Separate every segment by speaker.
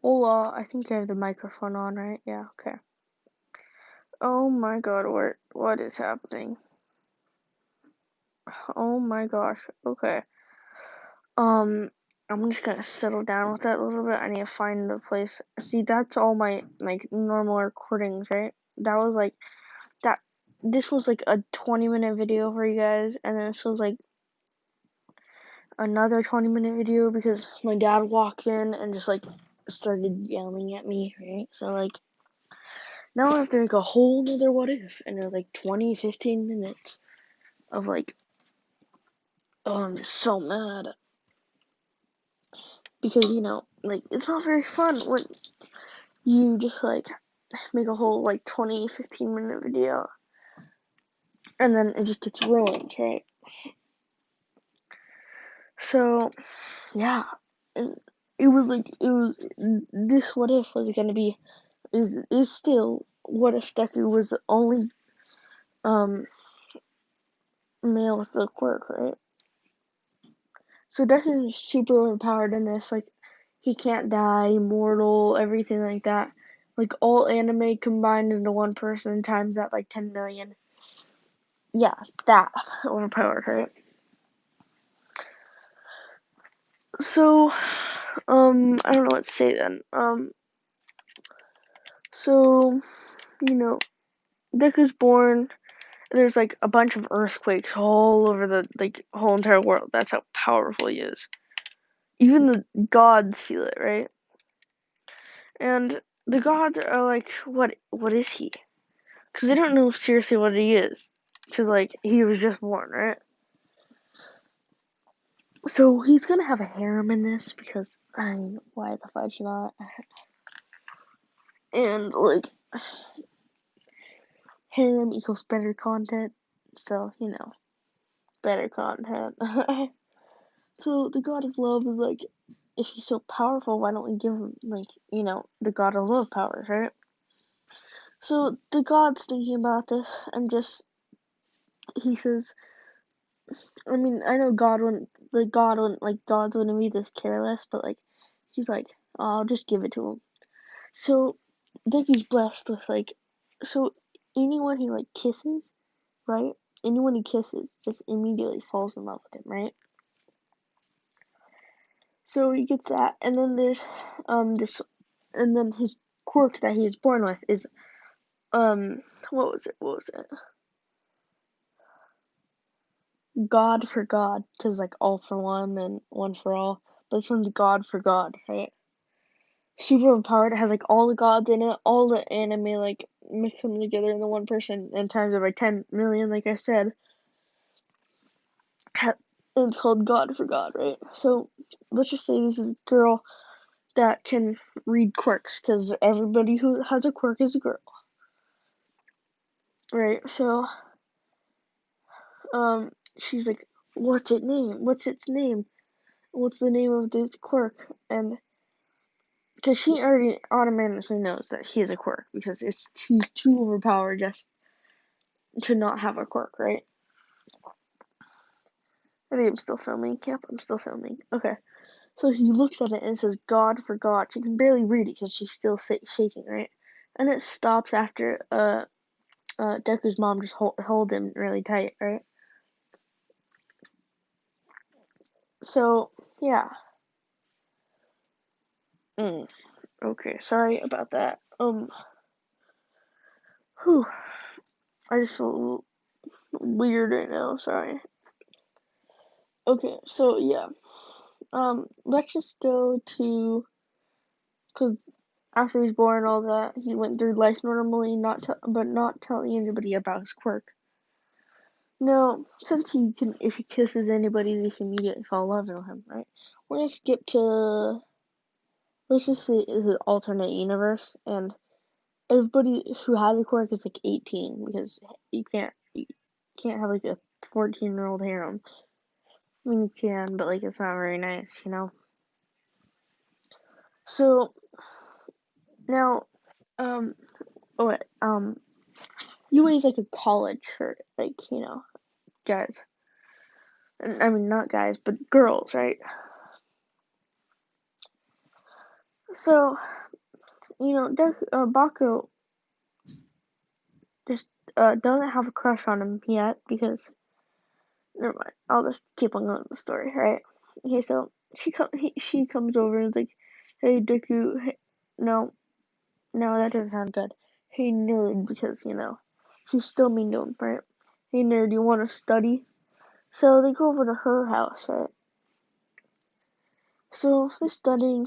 Speaker 1: Hola, I think I have the microphone on, right? Yeah, okay. Oh my god, what is happening? Oh my gosh, okay. Um, I'm just gonna settle down with that a little bit. I need to find the place. See, that's all my, like, normal recordings, right? That was, like, that, this was, like, a 20-minute video for you guys, and then this was, like, another 20-minute video because my dad walked in and just, like, started yelling at me, right? So, like, now I have to make a whole nother what if, and it's like 15 minutes of like, oh, I'm just so mad. Because, like, it's not very fun when you just like make a whole like 15-minute video and then it just gets ruined, right? So, yeah. And this what if was gonna be, is still, what if Deku was the only, um, male with the quirk, right? So Deku is super overpowered in this. Like, he can't die, immortal, everything like that. Like, all anime combined into one person times that like 10 million. Yeah, that overpowered, right? So, I don't know what to say then. So, you know, Deku's born. There's like a bunch of earthquakes all over the like whole entire world. That's how powerful he is. Even the gods feel it, right? And the gods are like, what is he? Because they don't know seriously what he is. Because, like, he was just born, right? So he's gonna have a harem in this because, I mean, why the fudge not? And, like, harem equals better content. So, better content. So the god of love is like, if he's so powerful, why don't we give him, like, the god of love powers, right? So the god's thinking about this and just, he says, I mean, I know gods wouldn't be this careless, but like, he's like, oh, I'll just give it to him. So, Deku's blessed with like, so anyone he like kisses, right? Anyone he kisses just immediately falls in love with him, right? So he gets that, and then there's this, and then his quirk that he is born with is what was it? What was it? God for God, because like all for one and one for all. But this one's God for God, right? Super empowered. It has like all the gods in it, all the anime like mix them together in the one person and times it by 10 million, like I said. And it's called God for God, right? So let's just say this is a girl that can read quirks, because everybody who has a quirk is a girl, right? So she's like, what's its name? What's its name? What's the name of this quirk? And because she already automatically knows that he has a quirk because he's too overpowered just to not have a quirk, right? I think I'm still filming. Yep, I'm still filming. Okay. So he looks at it and it says God for God. She can barely read it because she's still shaking, right? And it stops after Deku's mom just hold him really tight, right? So yeah. Okay, sorry about that. Whew. I just feel a little weird right now. Sorry. Okay, so yeah. Let's just go to, because after he was born and all that, he went through life normally, but not telling anybody about his quirk. Now, since if he kisses anybody, they can immediately fall in love with him, right? We're gonna skip to, let's just say it's an alternate universe, and everybody who has a quirk is like 18, because you can't have like a 14-year-old harem. I mean, you can, but like it's not very nice, you know. So now, um, oh wait, UA is like a college for like, guys. I mean, not guys, but girls, right? So, Baku just doesn't have a crush on him yet because never mind. I'll just keep on going with the story, right? Okay, so she comes over and is like, "Hey, Deku, hey, no, no, that doesn't sound good. Hey, nerd," because she's still mean to him, right? "Hey, nerd, you want to study?" So they go over to her house, right? So they're studying,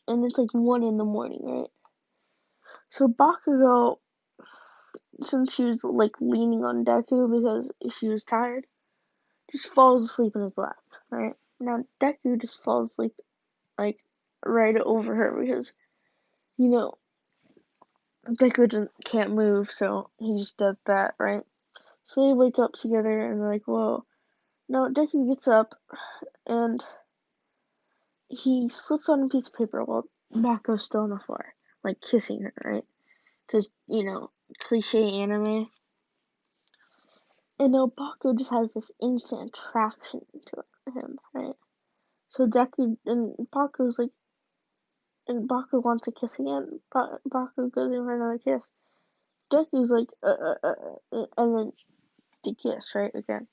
Speaker 1: and it's like 1 in the morning, right? So Bakugo, since she was like leaning on Deku because she was tired, just falls asleep in his lap, right? Now Deku just falls asleep like right over her because you know Deku can't move, so he just does that, right? So they wake up together and they're like, "Whoa!" Now Deku gets up and he slips on a piece of paper while Baku's still on the floor, like kissing her, right? Because cliche anime. And now Baku just has this instant attraction to him, right? So Deku and Baku's like, and Baku wants a kiss again. Baku goes in for another kiss. Deku's like, and then they kiss, right, again.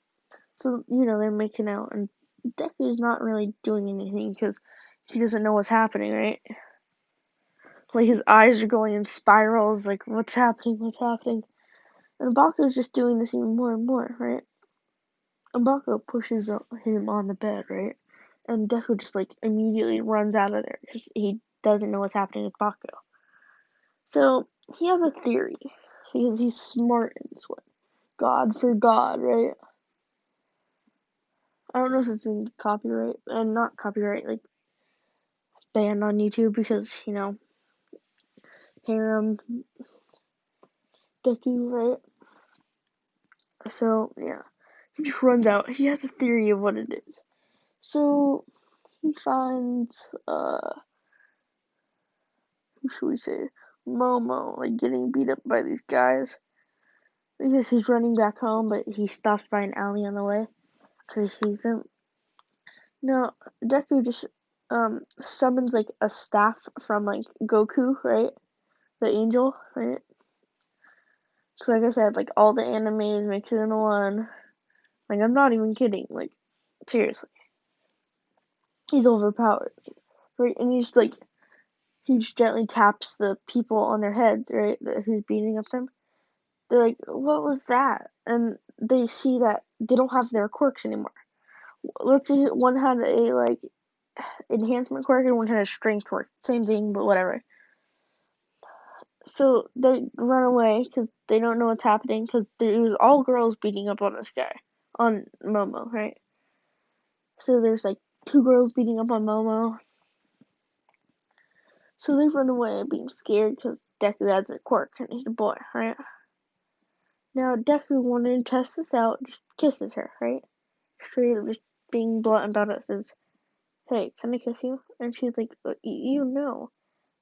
Speaker 1: So, they're making out, and Deku's not really doing anything because he doesn't know what's happening, right? Like, his eyes are going in spirals, like, what's happening, what's happening? And Baku's just doing this even more and more, right? And Baku pushes him on the bed, right? And Deku just, like, immediately runs out of there because he doesn't know what's happening with Baku. So, he has a theory because he's smart in this way. God for God, right? I don't know if it's in copyright and not copyright, like banned on YouTube because harem Deku, right? So yeah, he just runs out. He has a theory of what it is. So he finds who should we say, Momo, like getting beat up by these guys because he's running back home, but he's stopped by an alley on the way because he sees them. No, Deku just summons like a staff from like Goku, right? The angel, right? So like I said, like all the animes mixed into one. Like I'm not even kidding. Like seriously, he's overpowered, right? And he just gently taps the people on their heads, right? Who's beating up them. They're like, "What was that?" And they see that they don't have their quirks anymore. Let's see, one had a like enhancement quirk and one had a strength quirk. Same thing, but whatever. So they run away because they don't know what's happening because it was all girls beating up on this guy, on Momo, right? So there's like two girls beating up on Momo. So they run away being scared because Deku has a quirk and he's a boy, right? Now Deku wanted to test this out, just kisses her, right? Straight up just being blunt about it, says, "Hey, can I kiss you?" And she's like, "You know."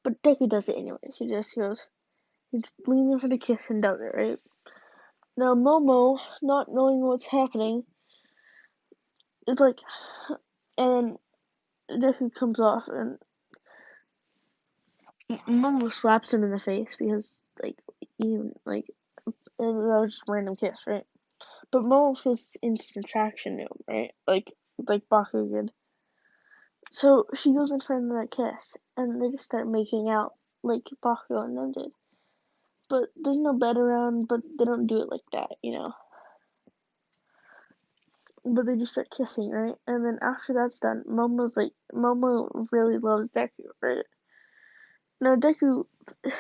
Speaker 1: But Deku does it anyway. He just leans in for the kiss and does it, right? Now Momo, not knowing what's happening, is like, and Deku comes off and Momo slaps him in the face because, like, even, like, and that was just a random kiss, right? But Momo feels instant attraction to him, right? Like Baku did. So she goes in for another kiss, and they just start making out like Baku and them did. But there's no bed around, but they don't do it like that. But they just start kissing, right? And then after that's done, Momo really loves Deku, right? Now Deku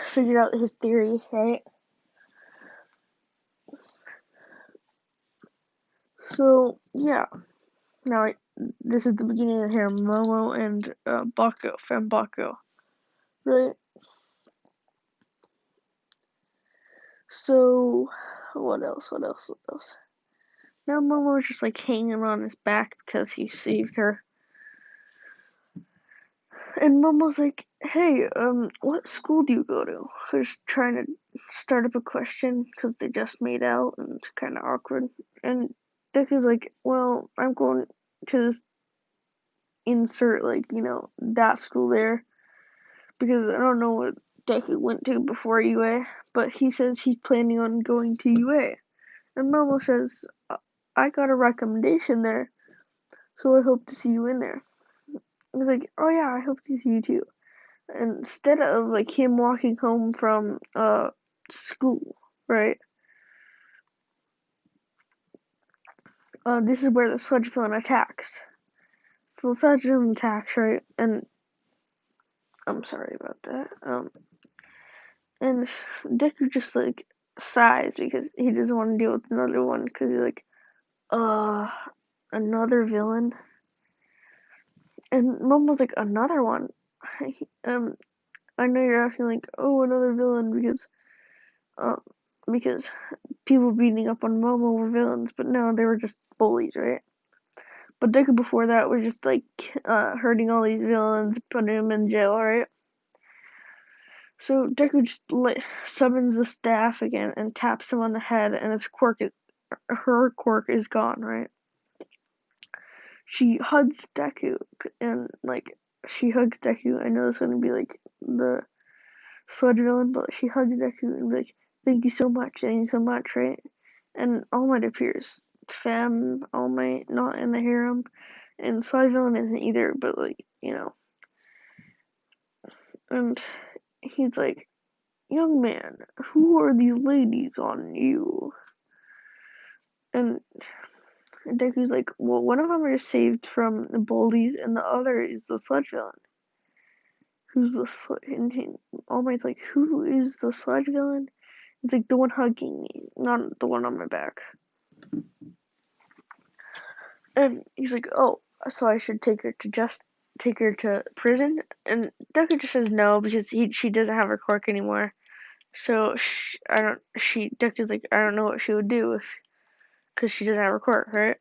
Speaker 1: figured out his theory, right? So yeah, now this is the beginning of here, Momo and Baku, from Baku, right? So what else? What else? What else? Now Momo's just like hanging on his back because he saved her. And Momo's like, "Hey, what school do you go to?" She's trying to start up a question because they just made out and it's kind of awkward. And Deku's like, "Well, I'm going to this insert, like, that school there." because I don't know what Deku went to before UA, but he says he's planning on going to UA. And Momo says, I got a recommendation there, so I hope to see you in there. He's like, oh yeah, I hope to see you too. And instead of like him walking home from school, right? This is where the sludge villain attacks. So the sludge villain attacks, right? And I'm sorry about that. And Deku just like sighs because he doesn't want to deal with another one because he's like, uh, another villain. And Momo's like, another one. um, I know you're asking like, oh, another villain uh, because people beating up on Momo were villains, but no, they were just bullies, right? But Deku before that was just like hurting all these villains, putting them in jail, right? So Deku just summons the staff again and taps him on the head, and her quirk is gone, right? She hugs Deku, and like she hugs Deku. I know it's gonna be like the sludge villain, but she hugs Deku and be like, "Thank you so much, thank you so much," right? And All Might appears. Femme, All Might, not in the harem, and sludge villain isn't either, but like and he's like, "Young man, who are these ladies on you?" And Deku's like, well, one of them is saved from the bullies, and the other is the sludge villain. Who's the and All Might's like, who is the sludge villain? It's like the one hugging me, not the one on my back. And he's like, oh, so I should take her to prison? And Deku just says no because she doesn't have her quirk anymore. So Deku's like, I don't know what she would do because she doesn't have her quirk, right?